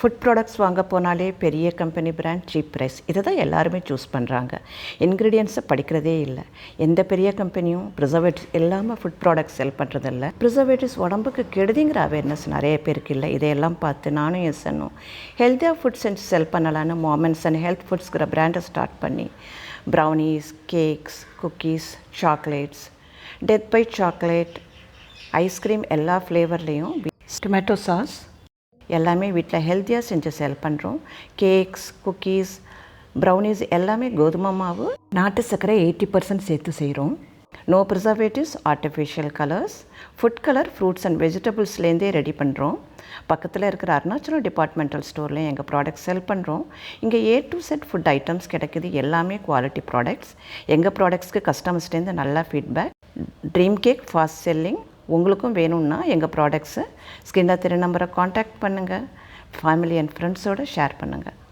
Food products வாங்க போனாலே பெரிய கம்பெனி பிராண்ட் சீப் ப்ரைஸ் இதை தான் எல்லாருமே சூஸ் பண்ணுறாங்க. இன்க்ரீடியன்ட்ஸை படிக்கிறதே இல்லை. எந்த பெரிய கம்பெனியும் ப்ரிசர்வேட்டிவ்ஸ் இல்லாமல் ஃபுட் ப்ராடக்ட்ஸ் செல் பண்ணுறதில்ல. ப்ரிசர்வேட்டிவ்ஸ் உடம்புக்கு கெடுதிங்கிற அவேர்னஸ் நிறைய பேருக்கு இல்லை. இதையெல்லாம் பார்த்து நானும் எஸ்என்னும் ஹெல்த்தியாக ஃபுட் செஞ்சு செல் பண்ணலான்னு மாமெண்ட்ஸ் அண்ட் ஹெல்த் ஃபுட்ஸ்கிற பிராண்டை ஸ்டார்ட் பண்ணி brownies, cakes, cookies, chocolates, death by chocolate, ice cream எல்லா ஃப்ளேவர்லேயும், டொமேட்டோ சாஸ் எல்லாமே வீட்டில் ஹெல்த்தியாக செஞ்சு செல் பண்ணுறோம். கேக்ஸ், குக்கீஸ், ப்ரௌனீஸ் எல்லாமே கோதுமை மாவு, நாட்டு சர்க்கரை 80% சேர்த்து செய்கிறோம். No preservatives, artificial colours, food colour fruits and வெஜிடபிள்ஸ்லேருந்தே ரெடி பண்ணுறோம். பக்கத்தில் இருக்கிற அருணாச்சலம் டிபார்ட்மெண்டல் ஸ்டோர்லேயும் எங்கள் ப்ராடக்ட்ஸ் செல் பண்ணுறோம். இங்கே A to Z food items கிடைக்குது. எல்லாமே குவாலிட்டி ப்ராடக்ட்ஸ். எங்கள் ப்ராடக்ட்ஸ்க்கு கஸ்டமர்ஸ்லேருந்து நல்ல feedback. Dream cake fast selling. உங்களுக்கும் வேணும்னா எங்கள் ப்ராடக்ட்ஸை ஸ்கிரீனில் தெரிய நம்பரை காண்டாக்ட் பண்ணுங்கள். ஃபேமிலி அண்ட் ஃப்ரெண்ட்ஸோடு ஷேர் பண்ணுங்கள்.